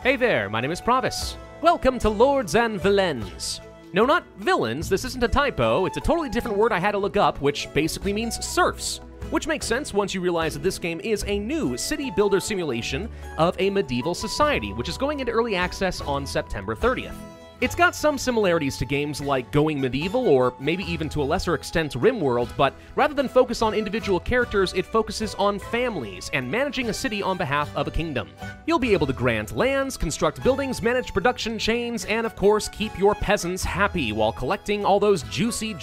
Hey there, my name is Pravus. Welcome to Lords and Villeins. No, not villains, this isn't a typo, it's a totally different word I had to look up, which basically means serfs. Which makes sense once you realize that this game is a new city builder simulation of a medieval society, which is going into early access on September 30th. It's got some similarities to games like Going Medieval, or maybe even to a lesser extent RimWorld, but rather than focus on individual characters, it focuses on families and managing a city on behalf of a kingdom. You'll be able to grant lands, construct buildings, manage production chains, and of course keep your peasants happy while collecting all those juicy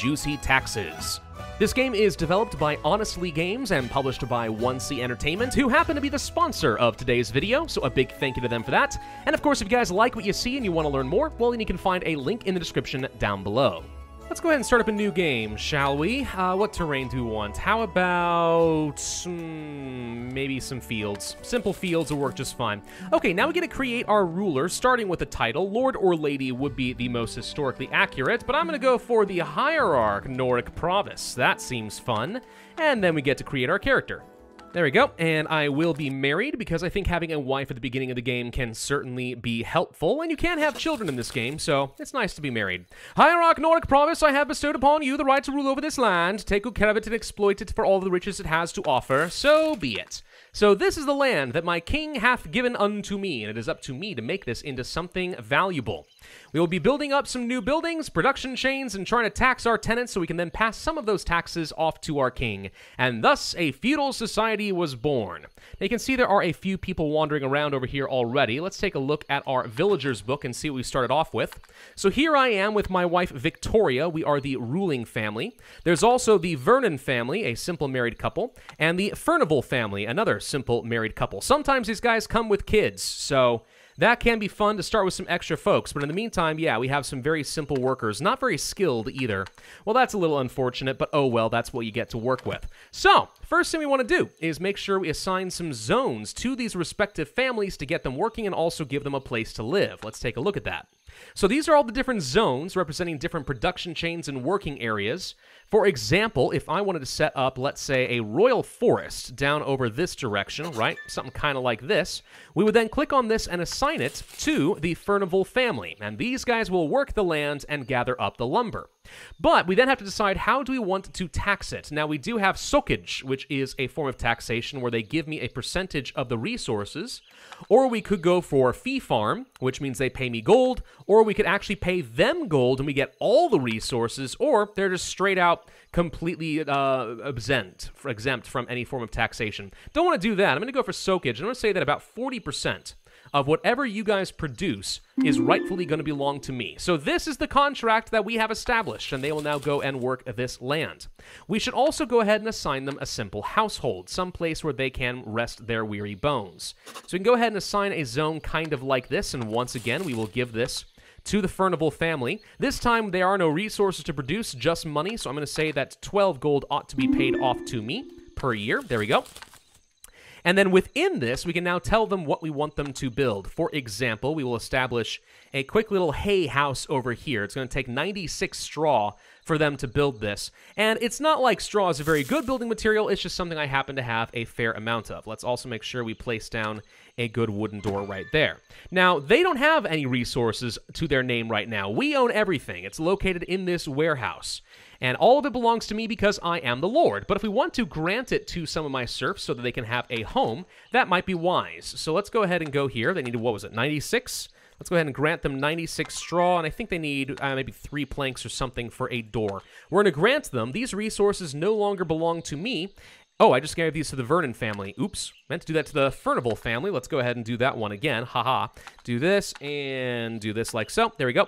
taxes. This game is developed by Honestly Games and published by 1C Entertainment, who happen to be the sponsor of today's video, so a big thank you to them for that. And of course, if you guys like what you see and you want to learn more, well, then you can find a link in the description down below. Let's go ahead and start up a new game, shall we? What terrain do we want? How about maybe some fields? Simple fields will work just fine. Okay, now we get to create our ruler, starting with the title. Lord or Lady would be the most historically accurate, but I'm going to go for the Hierarch Noric Pravus. That seems fun. And then we get to create our character. There we go, and I will be married because I think having a wife at the beginning of the game can certainly be helpful, and you can have children in this game, so it's nice to be married. Hierarch Noric Pravus, I have bestowed upon you the right to rule over this land. Take good care of it and exploit it for all the riches it has to offer, so be it. So this is the land that my king hath given unto me, and it is up to me to make this into something valuable. We will be building up some new buildings, production chains, and trying to tax our tenants so we can then pass some of those taxes off to our king. And thus, a feudal society was born. Now you can see there are a few people wandering around over here already. Let's take a look at our villagers book and see what we started off with. So here I am with my wife Victoria. We are the ruling family. There's also the Vernon family, a simple married couple, and the Furnival family, another simple married couple. Sometimes these guys come with kids, so that can be fun to start with some extra folks, but in the meantime, yeah, we have some very simple workers, not very skilled either. Well, that's a little unfortunate, but oh well, that's what you get to work with. So, first thing we want to do is make sure we assign some zones to these respective families to get them working and also give them a place to live. Let's take a look at that. So these are all the different zones representing different production chains and working areas. For example, if I wanted to set up, let's say, a royal forest down over this direction, right? Something kind of like this. We would then click on this and assign it to the Furnival family. And these guys will work the land and gather up the lumber. But we then have to decide how do we want to tax it. Now, we do have socage, which is a form of taxation where they give me a percentage of the resources. Or we could go for fee farm, which means they pay me gold. Or we could actually pay them gold and we get all the resources. Or they're just straight out completely exempt from any form of taxation. Don't want to do that. I'm going to go for socage. I'm going to say that about 40% of whatever you guys produce is rightfully going to belong to me. So this is the contract that we have established, and they will now go and work this land. We should also go ahead and assign them a simple household, some place where they can rest their weary bones. So we can go ahead and assign a zone kind of like this, and once again, we will give this to the Furnival family. This time, there are no resources to produce, just money, so I'm going to say that 12 gold ought to be paid off to me per year. There we go. And then within this, we can now tell them what we want them to build. For example, we will establish a quick little hay house over here. It's going to take 96 straw for them to build this. And it's not like straw is a very good building material, it's just something I happen to have a fair amount of. Let's also make sure we place down a good wooden door right there. Now, they don't have any resources to their name right now. We own everything. It's located in this warehouse. And all of it belongs to me because I am the Lord. But if we want to grant it to some of my serfs so that they can have a home, that might be wise. So let's go ahead and go here. They needed, what was it, 96? Let's go ahead and grant them 96 straw, and I think they need maybe 3 planks or something for a door. We're going to grant them. These resources no longer belong to me. Oh, I just gave these to the Vernon family. Oops, meant to do that to the Furnival family. Let's go ahead and do that one again. Haha. Do this and do this like so. There we go.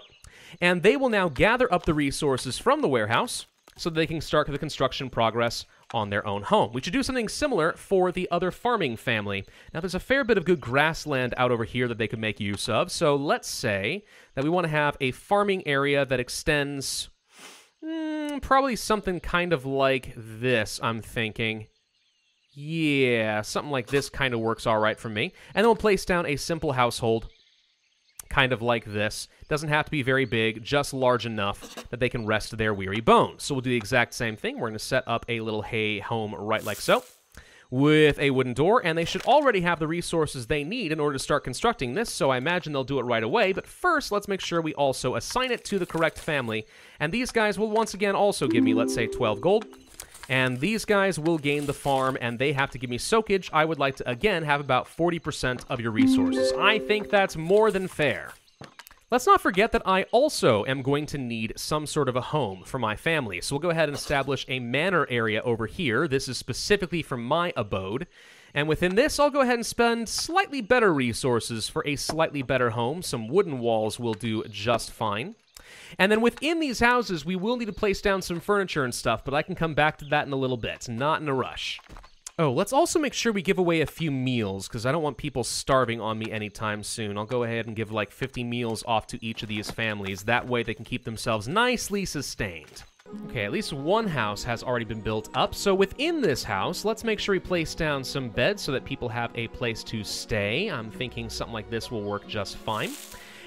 And they will now gather up the resources from the warehouse so that they can start the construction progress on their own home. We should do something similar for the other farming family. Now, there's a fair bit of good grassland out over here that they could make use of. So let's say that we want to have a farming area that extends probably something kind of like this, I'm thinking. Yeah, something like this kind of works all right for me. And then we'll place down a simple household kind of like this. Doesn't have to be very big, just large enough that they can rest their weary bones. So we'll do the exact same thing. We're going to set up a little hay home right like so. with a wooden door, and they should already have the resources they need in order to start constructing this, so I imagine they'll do it right away. But first, let's make sure we also assign it to the correct family, and these guys will once again also give me, let's say, 12 gold. And these guys will gain the farm, and they have to give me soakage. I would like to, again, have about 40% of your resources. I think that's more than fair. Let's not forget that I also am going to need some sort of a home for my family. So we'll go ahead and establish a manor area over here. This is specifically for my abode. And within this, I'll go ahead and spend slightly better resources for a slightly better home. Some wooden walls will do just fine. And then within these houses, we will need to place down some furniture and stuff, but I can come back to that in a little bit. Not in a rush. Oh, let's also make sure we give away a few meals, because I don't want people starving on me anytime soon. I'll go ahead and give like 50 meals off to each of these families. That way they can keep themselves nicely sustained. Okay, at least one house has already been built up, so within this house, let's make sure we place down some beds so that people have a place to stay. I'm thinking something like this will work just fine.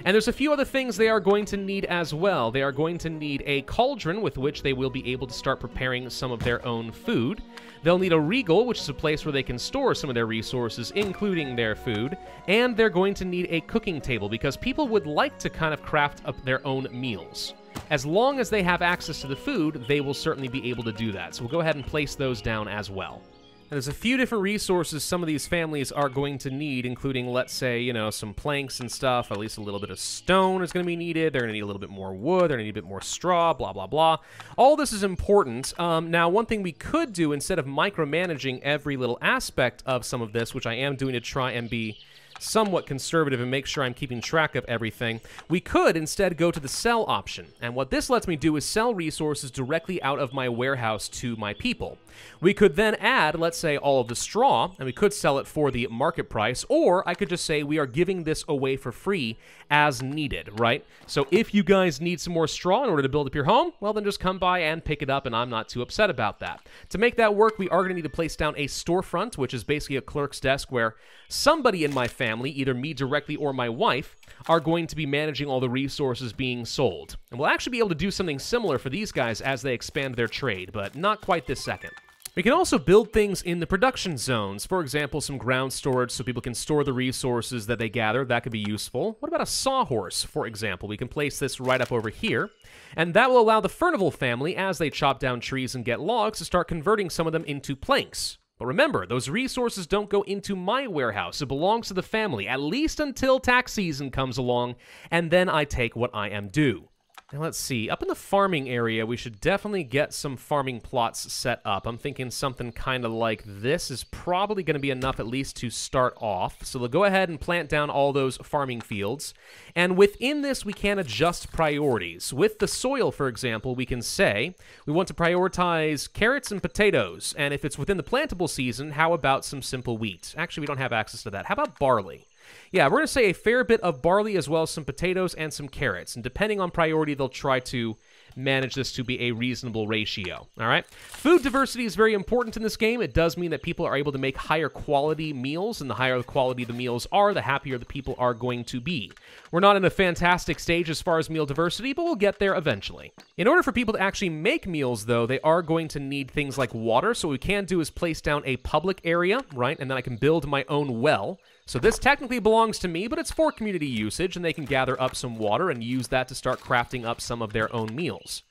And there's a few other things they are going to need as well. They are going to need a cauldron with which they will be able to start preparing some of their own food. They'll need a regal, which is a place where they can store some of their resources, including their food. And they're going to need a cooking table, because people would like to kind of craft up their own meals. As long as they have access to the food, they will certainly be able to do that. So we'll go ahead and place those down as well. There's a few different resources some of these families are going to need, including, let's say, you know, some planks and stuff. At least a little bit of stone is going to be needed. They're going to need a little bit more wood. They're going to need a bit more straw, blah, blah, blah. All this is important. Now, one thing we could do, instead of micromanaging every little aspect of some of this, which I am doing to try and be somewhat conservative and make sure I'm keeping track of everything, we could instead go to the sell option. And what this lets me do is sell resources directly out of my warehouse to my people. We could then add, let's say, all of the straw, and we could sell it for the market price, or I could just say we are giving this away for free as needed, right? So if you guys need some more straw in order to build up your home, well, then just come by and pick it up, and I'm not too upset about that. To make that work, we are going to need to place down a storefront, which is basically a clerk's desk where somebody in my family, either me directly or my wife, are going to be managing all the resources being sold. And we'll actually be able to do something similar for these guys as they expand their trade, but not quite this second. We can also build things in the production zones. For example, some ground storage so people can store the resources that they gather. That could be useful. What about a sawhorse, for example? We can place this right up over here. And that will allow the Furnival family, as they chop down trees and get logs, to start converting some of them into planks. But remember, those resources don't go into my warehouse. It belongs to the family, at least until tax season comes along, and then I take what I am due. Now let's see, up in the farming area, we should definitely get some farming plots set up. I'm thinking something kind of like this is probably going to be enough at least to start off. So we'll go ahead and plant down all those farming fields. And within this, we can adjust priorities. With the soil, for example, we can say we want to prioritize carrots and potatoes. And if it's within the plantable season, how about some simple wheat? Actually, we don't have access to that. How about barley? Yeah, we're going to say a fair bit of barley as well as some potatoes and some carrots. And depending on priority, they'll try to manage this to be a reasonable ratio. All right? Food diversity is very important in this game. It does mean that people are able to make higher quality meals, and the higher the quality the meals are, the happier the people are going to be. We're not in a fantastic stage as far as meal diversity, but we'll get there eventually. In order for people to actually make meals, though, they are going to need things like water. So what we can do is place down a public area, right? And then I can build my own well. So this technically belongs to me, but it's for community usage, and they can gather up some water and use that to start crafting up some of their own meals.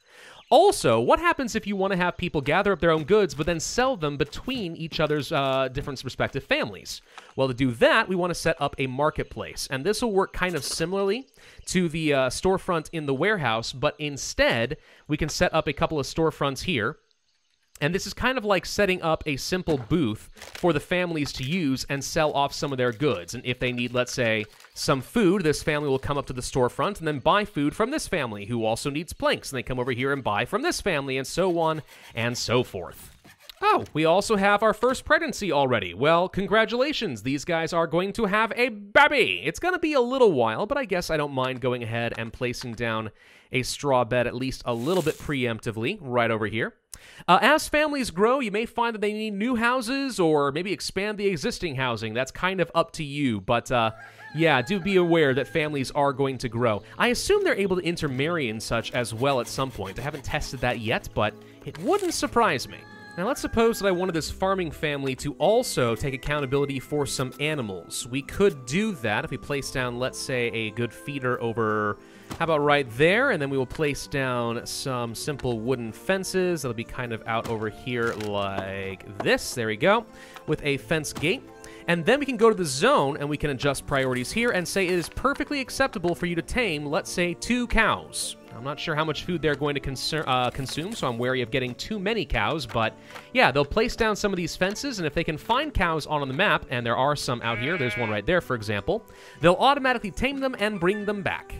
Also, what happens if you want to have people gather up their own goods, but then sell them between each other's different respective families? Well, to do that, we want to set up a marketplace, and this will work kind of similarly to the storefront in the warehouse, but instead, we can set up a couple of storefronts here. And this is kind of like setting up a simple booth for the families to use and sell off some of their goods. And if they need, let's say, some food, this family will come up to the storefront and then buy food from this family, who also needs planks. And they come over here and buy from this family, and so on and so forth. Oh, we also have our first pregnancy already. Well, congratulations. These guys are going to have a baby. It's going to be a little while, but I guess I don't mind going ahead and placing down a straw bed at least a little bit preemptively right over here. As families grow, you may find that they need new houses or maybe expand the existing housing. That's kind of up to you, but yeah, do be aware that families are going to grow. I assume they're able to intermarry and such as well at some point. I haven't tested that yet, but it wouldn't surprise me. Now let's suppose that I wanted this farming family to also take accountability for some animals. We could do that if we place down, let's say, a good feeder over, how about right there? And then we will place down some simple wooden fences. That'll be kind of out over here like this. There we go. With a fence gate. And then we can go to the zone and we can adjust priorities here and say it is perfectly acceptable for you to tame, let's say, 2 cows. I'm not sure how much food they're going to consume, so I'm wary of getting too many cows, but yeah, they'll place down some of these fences, and if they can find cows on the map, and there are some out here, there's one right there, for example, they'll automatically tame them and bring them back.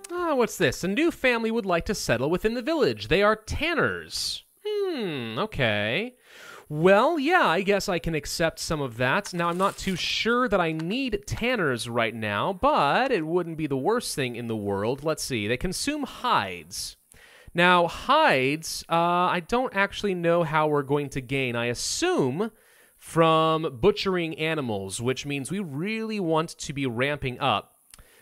What's this? A new family would like to settle within the village. They are tanners. Okay. Well, yeah, I guess I can accept some of that. Now, I'm not too sure that I need tanners right now, but it wouldn't be the worst thing in the world. Let's see. They consume hides. Now, hides, I don't actually know how we're going to gain. I assume from butchering animals, which means we really want to be ramping up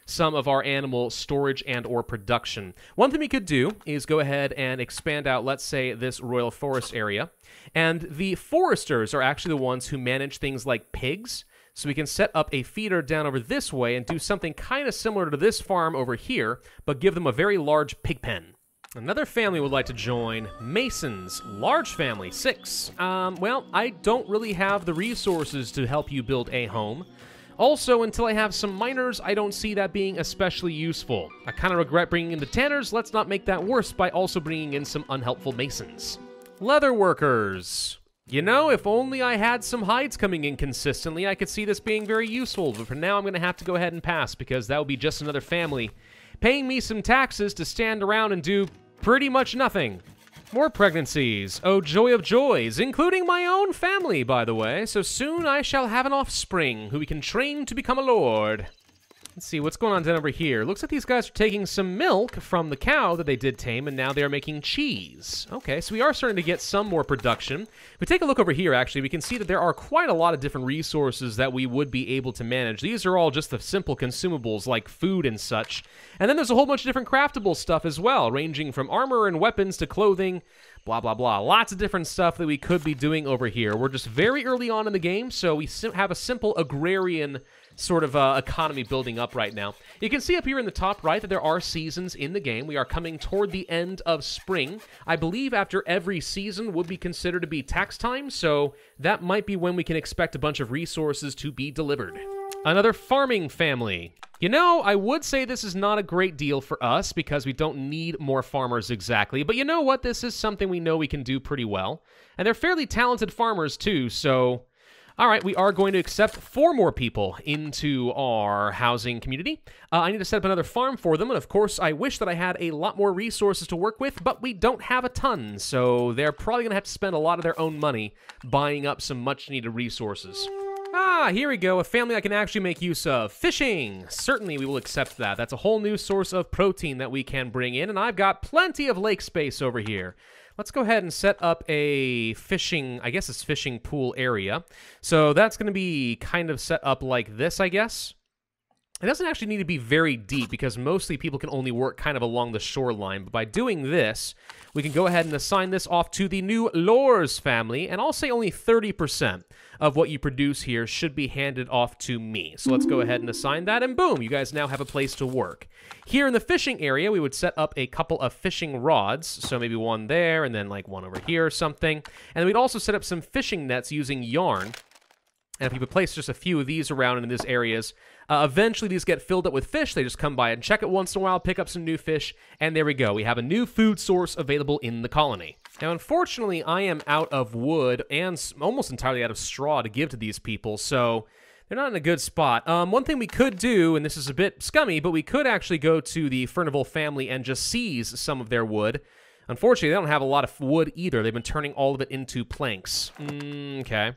some of our animal storage and or production. One thing we could do is go ahead and expand out, let's say, this royal forest area. And the foresters are actually the ones who manage things like pigs. So we can set up a feeder down over this way and do something kind of similar to this farm over here, but give them a very large pig pen. Another family would like to join. Masons. Large family, 6. Well, I don't really have the resources to help you build a home. Also, until I have some miners, I don't see that being especially useful. I kind of regret bringing in the tanners. Let's not make that worse by also bringing in some unhelpful masons. Leather workers. You know, if only I had some hides coming in consistently, I could see this being very useful. But for now, I'm going to have to go ahead and pass because that would be just another family paying me some taxes to stand around and do pretty much nothing. More pregnancies. Oh, joy of joys, including my own family, by the way. So soon I shall have an offspring who we can train to become a lord. Let's see, what's going on down over here? Looks like these guys are taking some milk from the cow that they did tame, and now they're making cheese. Okay, so we are starting to get some more production. If we take a look over here, actually, we can see that there are quite a lot of different resources that we would be able to manage. These are all just the simple consumables, like food and such. And then there's a whole bunch of different craftable stuff as well, ranging from armor and weapons to clothing, blah, blah, blah. Lots of different stuff that we could be doing over here. We're just very early on in the game, so we have a simple agrarian sort of economy building up right now. You can see up here in the top right that there are seasons in the game. We are coming toward the end of spring. I believe after every season would be considered to be tax time, so that might be when we can expect a bunch of resources to be delivered. Another farming family. You know, I would say this is not a great deal for us because we don't need more farmers exactly, but you know what? This is something we know we can do pretty well. And they're fairly talented farmers too, so all right, we are going to accept 4 more people into our housing community. I need to set up another farm for them, and of course, I wish that I had a lot more resources to work with, but we don't have a ton, so they're probably going to have to spend a lot of their own money buying up some much-needed resources. Here we go, a family I can actually make use of. Fishing! Certainly we will accept that. That's a whole new source of protein that we can bring in, and I've got plenty of lake space over here. Let's go ahead and set up a fishing, I guess it's fishing pool area. So that's going to be kind of set up like this, I guess. It doesn't actually need to be very deep because mostly people can only work kind of along the shoreline. But by doing this, we can go ahead and assign this off to the new Lores family. And I'll say only 30% of what you produce here should be handed off to me. So let's go ahead and assign that, and boom, you guys now have a place to work. Here in the fishing area, we would set up a couple of fishing rods. So maybe one there, and then like one over here or something. And we'd also set up some fishing nets using yarn. And if you would place just a few of these around in these areas, eventually these get filled up with fish. They just come by and check it once in a while, pick up some new fish, and there we go. We have a new food source available in the colony. Now, unfortunately, I am out of wood and almost entirely out of straw to give to these people, so they're not in a good spot. One thing we could do, and this is a bit scummy, but we could actually go to the Furnival family and just seize some of their wood. Unfortunately, they don't have a lot of wood either. They've been turning all of it into planks. Okay.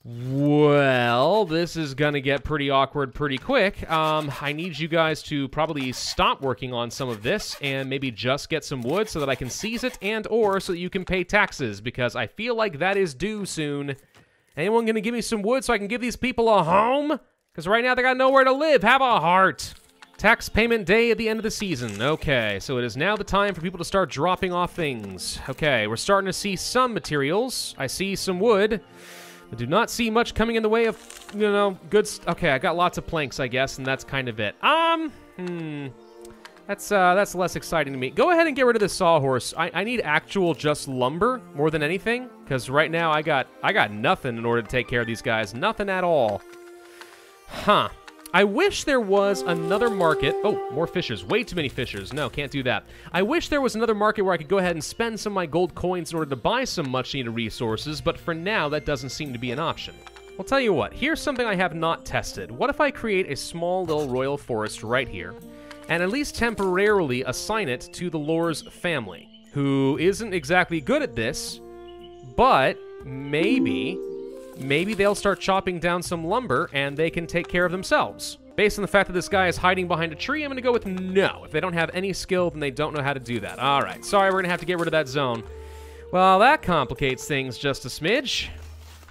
Well, this is gonna get pretty awkward pretty quick. I need you guys to probably stop working on some of this and maybe just get some wood so that I can seize it and or so that you can pay taxes, because I feel like that is due soon. Anyone gonna give me some wood so I can give these people a home? Because right now they got nowhere to live. Have a heart. Tax payment day at the end of the season. Okay, so it is now the time for people to start dropping off things. Okay, we're starting to see some materials. I see some wood. I do not see much coming in the way of, good okay, I got lots of planks, I guess, and that's kind of it. That's less exciting to me. Go ahead and get rid of this sawhorse. I need actual just lumber more than anything, because right now I got nothing in order to take care of these guys. Nothing at all. Huh. I wish there was another market. Oh, more fishers. Way too many fishers. No, can't do that. I wish there was another market where I could go ahead and spend some of my gold coins in order to buy some much-needed resources, but for now, that doesn't seem to be an option. I'll tell you what. Here's something I have not tested. What if I create a small little royal forest right here, and at least temporarily assign it to the Lor's family, who isn't exactly good at this, but maybe they'll start chopping down some lumber and they can take care of themselves. Based on the fact that this guy is hiding behind a tree, I'm going to go with no. If they don't have any skill, then they don't know how to do that. All right, sorry, we're going to have to get rid of that zone. Well, that complicates things just a smidge.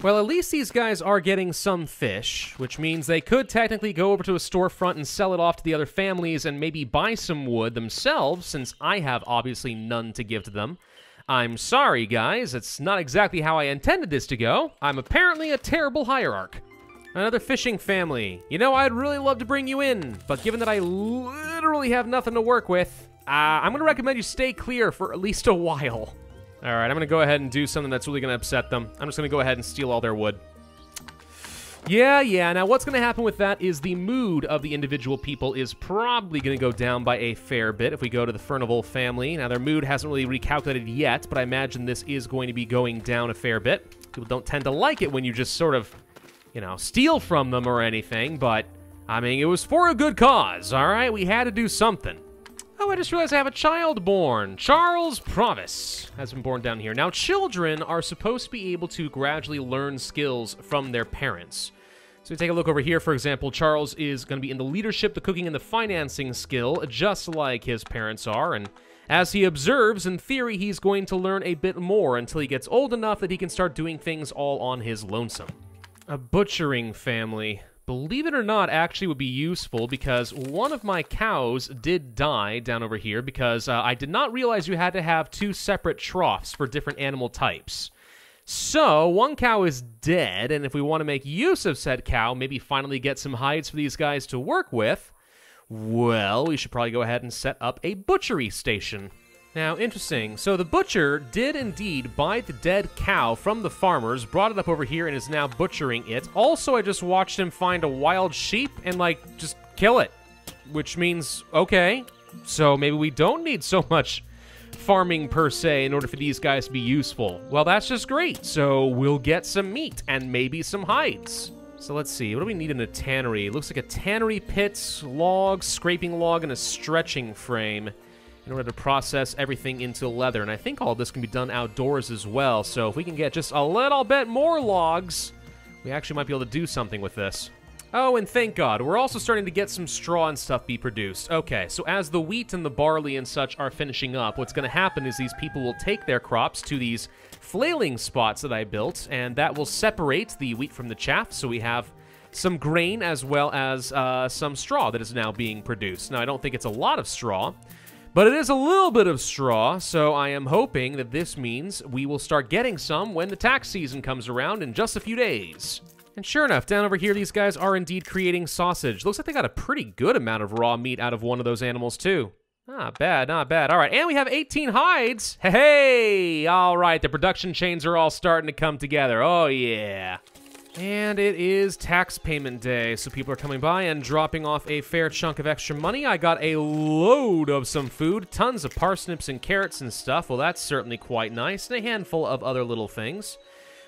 Well, at least these guys are getting some fish, which means they could technically go over to a storefront and sell it off to the other families and maybe buy some wood themselves, since I have obviously none to give to them. I'm sorry, guys. It's not exactly how I intended this to go. I'm apparently a terrible hierarch. Another fishing family. You know, I'd really love to bring you in, but given that I literally have nothing to work with, I'm going to recommend you stay clear for at least a while. All right, I'm going to go ahead and do something that's really going to upset them. I'm just going to go ahead and steal all their wood. Yeah, now what's going to happen with that is the mood of the individual people is probably going to go down by a fair bit if we go to the Furnival family. Now, their mood hasn't really recalculated yet, but I imagine this is going to be going down a fair bit. People don't tend to like it when you just sort of, steal from them or anything, but, I mean, it was for a good cause, all right? We had to do something. Oh, I just realized I have a child born. Charles Pravus has been born down here. Now, children are supposed to be able to gradually learn skills from their parents. So we take a look over here, for example. Charles is going to be in the leadership, the cooking, and the financing skill, just like his parents are. And as he observes, in theory, he's going to learn a bit more until he gets old enough that he can start doing things all on his lonesome. A butchering family. Believe it or not, actually would be useful because one of my cows did die down over here because I did not realize you had to have two separate troughs for different animal types. So, one cow is dead, and if we want to make use of said cow, maybe finally get some hides for these guys to work with, well, we should probably go ahead and set up a butchery station. Now, interesting. So the butcher did indeed buy the dead cow from the farmers, brought it up over here, and is now butchering it. Also, I just watched him find a wild sheep and, just kill it. Which means, okay, so maybe we don't need so much farming per se in order for these guys to be useful. Well, that's just great. So we'll get some meat and maybe some hides. So let's see, what do we need in a tannery? It looks like a tannery pit, log, scraping log, and a stretching frame in order to process everything into leather. And I think all this can be done outdoors as well. So if we can get just a little bit more logs, we actually might be able to do something with this. Oh, and thank God, we're also starting to get some straw and stuff be produced. Okay, so as the wheat and the barley and such are finishing up, what's going to happen is these people will take their crops to these flailing spots that I built, and that will separate the wheat from the chaff, so we have some grain as well as some straw that is now being produced. Now, I don't think it's a lot of straw, but it is a little bit of straw, so I am hoping that this means we will start getting some when the tax season comes around in just a few days. And sure enough, down over here, these guys are indeed creating sausage. Looks like they got a pretty good amount of raw meat out of one of those animals, too. Not bad, not bad. All right, and we have 18 hides. Hey! All right, the production chains are all starting to come together. Oh, yeah. And it is tax payment day, so people are coming by and dropping off a fair chunk of extra money. I got a load of some food, tons of parsnips and carrots and stuff. Well, that's certainly quite nice, and a handful of other little things.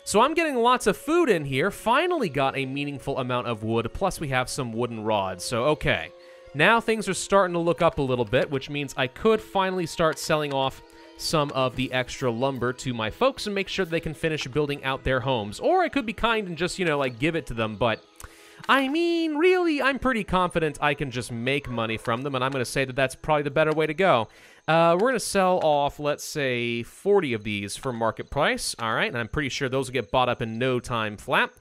So I'm getting lots of food in here, finally got a meaningful amount of wood, plus we have some wooden rods, so okay. Now things are starting to look up a little bit, which means I could finally start selling off some of the extra lumber to my folks and make sure that they can finish building out their homes. Or I could be kind and just, give it to them, but I mean, really, I'm pretty confident I can just make money from them, and I'm going to say that that's probably the better way to go. We're going to sell off, let's say, 40 of these for market price, all right, and I'm pretty sure those will get bought up in no time flat.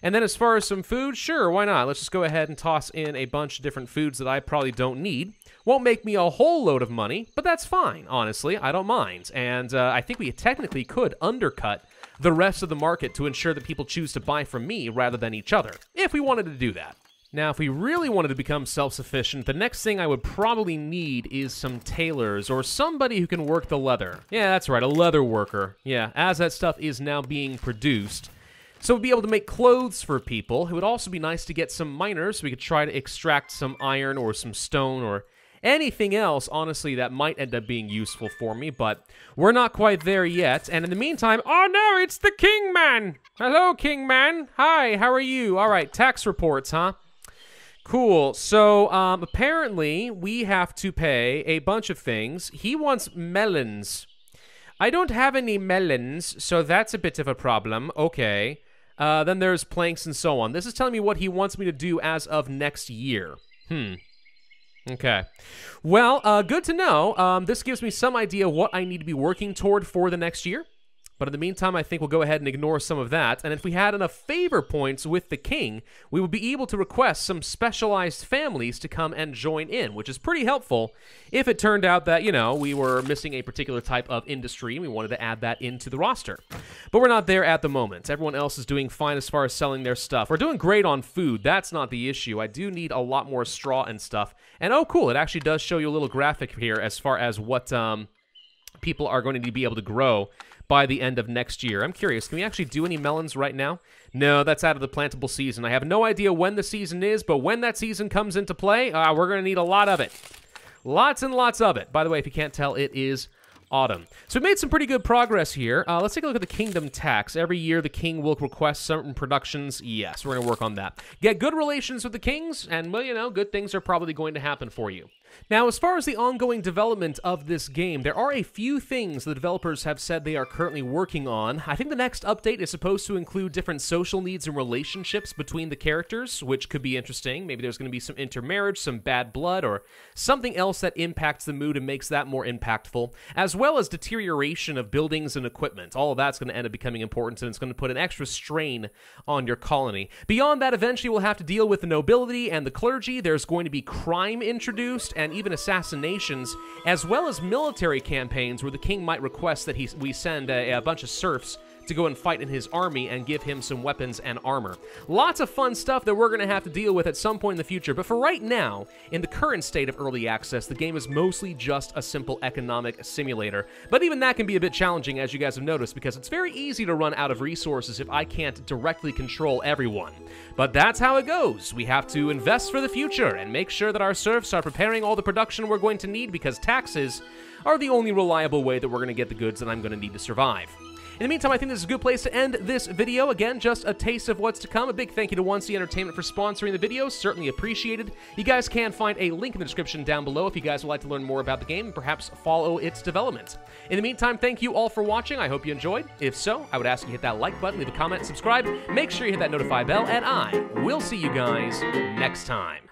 And then as far as some food, sure, why not? Let's just go ahead and toss in a bunch of different foods that I probably don't need. Won't make me a whole load of money, but that's fine, honestly. I don't mind. And I think we technically could undercut the rest of the market to ensure that people choose to buy from me rather than each other, if we wanted to do that. Now, if we really wanted to become self-sufficient, the next thing I would probably need is some tailors or somebody who can work the leather. Yeah, that's right, a leather worker. Yeah, as that stuff is now being produced. So we'd be able to make clothes for people. It would also be nice to get some miners so we could try to extract some iron or some stone or anything else, honestly, that might end up being useful for me, but we're not quite there yet. And in the meantime, oh no, it's the King Man! Hello, King Man. Hi, how are you? All right, tax reports, huh? Cool. So, apparently, we have to pay a bunch of things. He wants melons. I don't have any melons, so that's a bit of a problem. Okay. Then there's planks and so on. This is telling me what he wants me to do as of next year. Okay. Well, good to know. This gives me some idea what I need to be working toward for the next year. But in the meantime, I think we'll go ahead and ignore some of that. And if we had enough favor points with the king, we would be able to request some specialized families to come and join in, which is pretty helpful if it turned out that, you know, we were missing a particular type of industry and we wanted to add that into the roster. But we're not there at the moment. Everyone else is doing fine as far as selling their stuff. We're doing great on food. That's not the issue. I do need a lot more straw and stuff. And oh, cool, it actually does show you a little graphic here as far as what people are going to be able to grow by the end of next year. I'm curious, can we actually do any melons right now? No, that's out of the plantable season. I have no idea when the season is, but when that season comes into play, we're going to need a lot of it. Lots and lots of it. By the way, if you can't tell, it is autumn. So we made some pretty good progress here. Let's take a look at the kingdom tax. Every year, the king will request certain productions. Yes, we're going to work on that. Get good relations with the kings, and, well, you know, good things are probably going to happen for you. Now, as far as the ongoing development of this game, there are a few things the developers have said they are currently working on. I think the next update is supposed to include different social needs and relationships between the characters, which could be interesting. Maybe there's going to be some intermarriage, some bad blood, or something else that impacts the mood and makes that more impactful, as well as deterioration of buildings and equipment. All of that's going to end up becoming important, and it's going to put an extra strain on your colony. Beyond that, eventually we'll have to deal with the nobility and the clergy. There's going to be crime introduced, and even assassinations, as well as military campaigns where the king might request that we send a bunch of serfs to go and fight in his army and give him some weapons and armor. Lots of fun stuff that we're going to have to deal with at some point in the future, but for right now, in the current state of early access, the game is mostly just a simple economic simulator. But even that can be a bit challenging, as you guys have noticed, because it's very easy to run out of resources if I can't directly control everyone. But that's how it goes. We have to invest for the future and make sure that our serfs are preparing all the production we're going to need, because taxes are the only reliable way that we're going to get the goods that I'm going to need to survive. In the meantime, I think this is a good place to end this video. Again, just a taste of what's to come. A big thank you to 1C Entertainment for sponsoring the video. Certainly appreciated. You guys can find a link in the description down below if you guys would like to learn more about the game and perhaps follow its development. In the meantime, thank you all for watching. I hope you enjoyed. If so, I would ask you to hit that like button, leave a comment, subscribe, make sure you hit that notify bell, and I will see you guys next time.